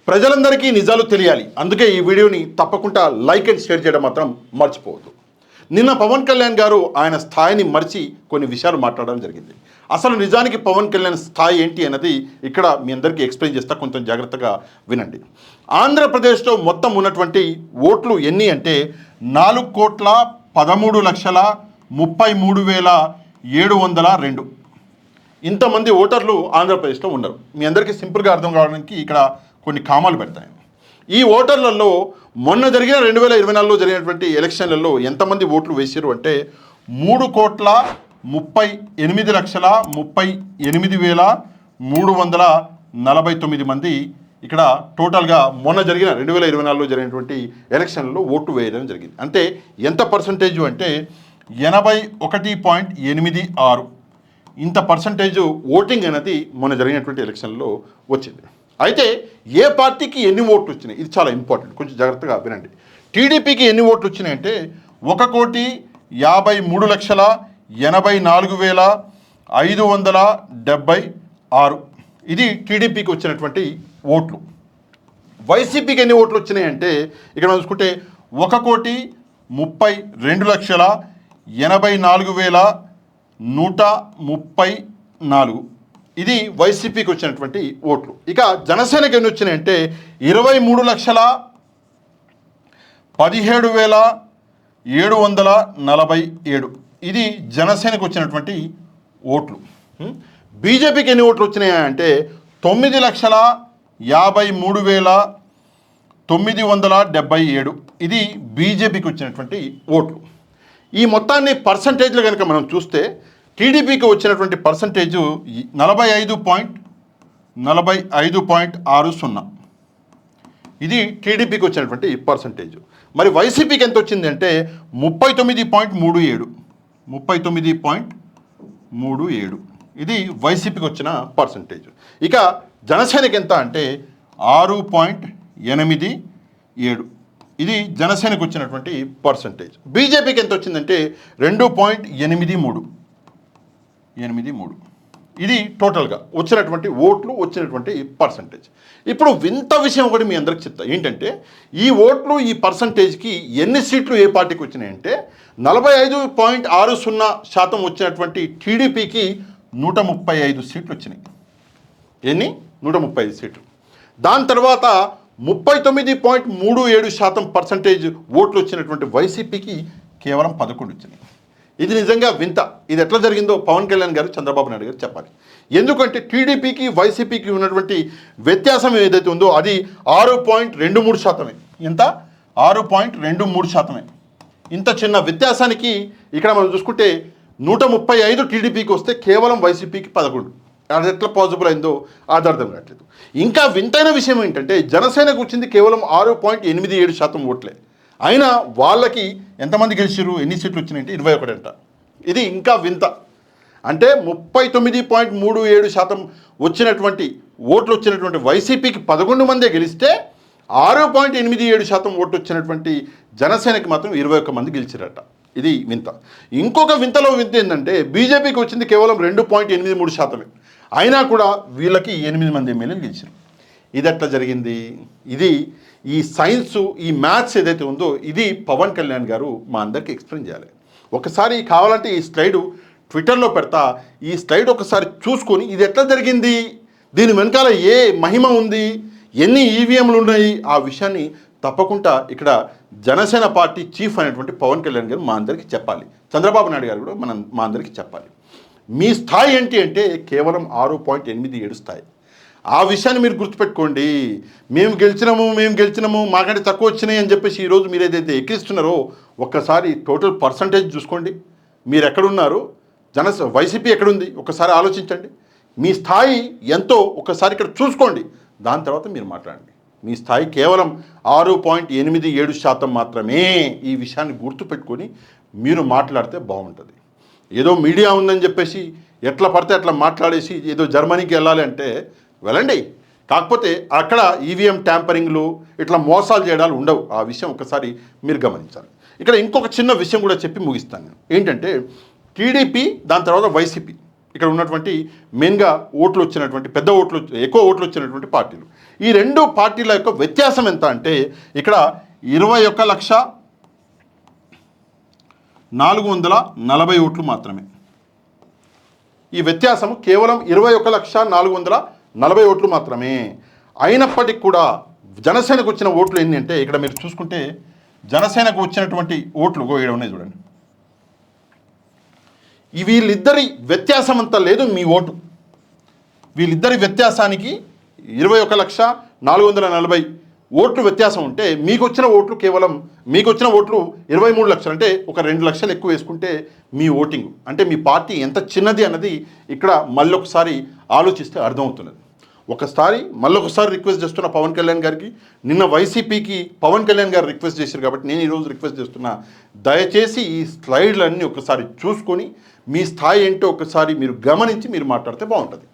ప్రజలందరికీ నిజాలు తెలియాలి. అందుకే ఈ వీడియోని తప్పకుండా లైక్ అండ్ షేర్ చేయడం మాత్రం మర్చిపోవద్దు. నిన్న పవన్ కళ్యాణ్ గారు ఆయన స్థాయిని మరిచి కొన్ని విషయాలు మాట్లాడడం జరిగింది. అసలు నిజానికి పవన్ కళ్యాణ్ స్థాయి ఏంటి అన్నది ఇక్కడ మీ అందరికీ ఎక్స్ప్లెయిన్ చేస్తా, కొంచెం జాగ్రత్తగా వినండి. ఆంధ్రప్రదేశ్లో మొత్తం ఉన్నటువంటి ఓట్లు ఎన్ని అంటే 4,13,33,702 ఇంతమంది ఓటర్లు ఆంధ్రప్రదేశ్లో ఉన్నారు. మీ అందరికీ సింపుల్గా అర్థం కావడానికి ఇక్కడ కొన్ని కామాలు పెడతాయి. ఈ ఓటర్లలో మొన్న జరిగిన 2024లో జరిగినటువంటి ఎలక్షన్లలో ఎంతమంది ఓట్లు వేసారు అంటే 3,38,38,349 మంది ఇక్కడ టోటల్గా మొన్న జరిగిన 2024లో జరిగినటువంటి ఎలక్షన్లలో ఓటు వేయడం జరిగింది. అంటే ఎంత పర్సంటేజు అంటే 81.86 ఇంత పర్సంటేజు ఓటింగ్ అనేది మొన్న జరిగినటువంటి ఎలక్షన్లో వచ్చింది. అయితే ఏ పార్టీకి ఎన్ని ఓట్లు వచ్చినాయి, ఇది చాలా ఇంపార్టెంట్, కొంచెం జాగ్రత్తగా వినండి. టీడీపీకి ఎన్ని ఓట్లు వచ్చినాయి అంటే 1,53,84,576 ఇది టీడీపీకి వచ్చినటువంటి ఓట్లు. వైసీపీకి ఎన్ని ఓట్లు వచ్చినాయి అంటే ఇక్కడ మనం చూసుకుంటే 1,32,84,134 ఇది వైసీపీకి వచ్చినటువంటి ఓట్లు. ఇక జనసేనకి ఎన్ని వచ్చినాయంటే 23,17,747 ఇది జనసేనకు వచ్చినటువంటి ఓట్లు. బీజేపీకి ఎన్ని ఓట్లు వచ్చినాయా అంటే 9,53,977 ఇది బీజేపీకి వచ్చినటువంటి ఓట్లు. ఈ మొత్తాన్ని పర్సంటేజ్లో కనుక మనం చూస్తే టీడీపీకి వచ్చినటువంటి పర్సంటేజు 45.60 ఇది టీడీపీకి వచ్చినటువంటి పర్సంటేజు. మరి వైసీపీకి ఎంత వచ్చింది అంటే 39.37 ఇది వైసీపీకి వచ్చిన పర్సంటేజు. ఇక జనసేనకి ఎంత అంటే 6.87 ఇది జనసేనకు వచ్చినటువంటి పర్సంటేజ్. బీజేపీకి ఎంత వచ్చిందంటే 2.83 ఇది టోటల్గా వచ్చినటువంటి ఓట్లు, వచ్చినటువంటి పర్సంటేజ్. ఇప్పుడు వింత విషయం ఒకటి మీ అందరికి చెప్తా. ఏంటంటే ఈ ఓట్లు, ఈ పర్సంటేజ్కి ఎన్ని సీట్లు ఏ పార్టీకి వచ్చినాయంటే 45.60% వచ్చినటువంటి టీడీపీకి 135 సీట్లు వచ్చినాయి. ఎన్ని? 135 సీట్లు. దాని తర్వాత 39.37% పర్సంటేజ్ ఓట్లు వచ్చినటువంటి వైసీపీకి కేవలం 11 వచ్చినాయి. ఇది నిజంగా వింత. ఇది ఎట్లా జరిగిందో పవన్ కళ్యాణ్ గారు, చంద్రబాబు నాయుడు గారు చెప్పాలి. ఎందుకంటే టీడీపీకి వైసీపీకి ఉన్నటువంటి వ్యత్యాసం ఏదైతే ఉందో అది 6.23%. ఎంత? 6.23%. ఇంత చిన్న వ్యత్యాసానికి ఇక్కడ మనం చూసుకుంటే 135 టీడీపీకి వస్తే కేవలం వైసీపీకి 11. అది ఎట్లా పాసిబుల్ అయిందో అది అర్థం కావట్లేదు. ఇంకా వింతైన విషయం ఏంటంటే జనసేనకు వచ్చింది కేవలం 6.87% ఓట్లే. అయినా వాళ్ళకి ఎంతమంది గెలిచారు, ఎన్ని సీట్లు వచ్చినాయంటే 21 అంట. ఇది ఇంకా వింత. అంటే 39.37% వచ్చినటువంటి ఓట్లు వచ్చినటువంటి వైసీపీకి 11 మందే గెలిస్తే 6.87% ఓట్లు వచ్చినటువంటి జనసేనకి మాత్రం 21 మంది గెలిచారట. ఇది వింత. ఇంకొక వింతలో వింత ఏంటంటే బీజేపీకి వచ్చింది కేవలం 2.83%. అయినా కూడా వీళ్ళకి 8 మంది ఎమ్మెల్యేలు గెలిచారు. ఇది ఎట్లా జరిగింది? ఇది ఈ సైన్సు, ఈ మ్యాథ్స్ ఏదైతే ఉందో ఇది పవన్ కళ్యాణ్ గారు మా అందరికీ ఎక్స్ప్లెయిన్ చేయాలి. ఒకసారి కావాలంటే ఈ స్లైడు ట్విట్టర్లో పెడతా. ఈ స్లైడ్ ఒకసారి చూసుకొని ఇది ఎట్లా జరిగింది, దీని వెనకాల ఏ మహిమ ఉంది, ఎన్ని ఈవీఎంలు ఉన్నాయి, ఆ విషయాన్ని తప్పకుండా ఇక్కడ జనసేన పార్టీ చీఫ్ అనేటువంటి పవన్ కళ్యాణ్ గారు మా అందరికీ చెప్పాలి. చంద్రబాబు నాయుడు గారు కూడా మా అందరికీ చెప్పాలి. మీ స్థాయి ఏంటి అంటే కేవలం 6.87 స్థాయి. ఆ విషయాన్ని మీరు గుర్తుపెట్టుకోండి. మేము గెలిచినాము మాకంటే తక్కువ వచ్చినాయి అని చెప్పేసి ఈరోజు మీరు ఏదైతే ఎక్కిస్తున్నారో ఒక్కసారి టోటల్ పర్సంటేజ్ చూసుకోండి. మీరు ఎక్కడున్నారు, వైసీపీ ఎక్కడుంది ఒక్కసారి ఆలోచించండి. మీ స్థాయి ఎంతో ఒక్కసారి ఇక్కడ చూసుకోండి. దాని తర్వాత మీరు మాట్లాడండి. మీ స్థాయి కేవలం 6.87% మాత్రమే. ఈ విషయాన్ని గుర్తుపెట్టుకొని మీరు మాట్లాడితే బాగుంటుంది. ఏదో మీడియా ఉందని చెప్పేసి ఎట్లా పడితే అట్లా మాట్లాడేసి ఏదో జర్మనీకి వెళ్ళాలి అంటే వెళ్ళండి. కాకపోతే అక్కడ ఈవీఎం ట్యాంపరింగ్లు, ఇట్లా మోసాలు చేయడాలు ఉండవు. ఆ విషయం ఒకసారి మీరు గమనించాలి. ఇక్కడ ఇంకొక చిన్న విషయం కూడా చెప్పి ముగిస్తాను నేను. ఏంటంటే టీడీపీ, దాని తర్వాత వైసీపీ ఇక్కడ ఉన్నటువంటి మెయిన్గా ఓట్లు వచ్చినటువంటి ఎక్కువ ఓట్లు వచ్చినటువంటి పార్టీలు. ఈ రెండు పార్టీల యొక్క వ్యత్యాసం ఎంత అంటే ఇక్కడ 21,440,000 ఓట్లు మాత్రమే. ఈ వ్యత్యాసం కేవలం 21,440,000 ఓట్లు మాత్రమే. అయినప్పటికీ కూడా జనసేనకు వచ్చిన ఓట్లు ఎన్ని అంటే ఇక్కడ మీరు చూసుకుంటే జనసేనకు వచ్చినటువంటి ఓట్లు ఇక్కడ ఉన్నాయి చూడండి. వీళ్ళిద్దరి వ్యత్యాసం అంతా లేదు మీ ఓటు. వీళ్ళిద్దరి వ్యత్యాసానికి 21,440,000 ఓట్లు వ్యత్యాసం ఉంటే మీకు వచ్చిన ఓట్లు 23 లక్షలు, అంటే ఒక 2 లక్షలు ఎక్కువ వేసుకుంటే మీ ఓటింగ్ అంటే మీ పార్టీ ఎంత చిన్నది అన్నది ఇక్కడ మళ్ళొకసారి ఆలోచిస్తే అర్థమవుతున్నది. మళ్ళొకసారి రిక్వెస్ట్ చేస్తున్న పవన్ కళ్యాణ్ గారికి, నిన్న వైసీపీకి పవన్ కళ్యాణ్ గారు రిక్వెస్ట్ చేశారు కాబట్టి నేను ఈరోజు రిక్వెస్ట్ చేస్తున్నా, దయచేసి ఈ స్లైడ్లన్నీ ఒకసారి చూసుకొని మీ స్థాయి ఏంటో ఒకసారి మీరు గమనించి మీరు మాట్లాడితే బాగుంటుంది.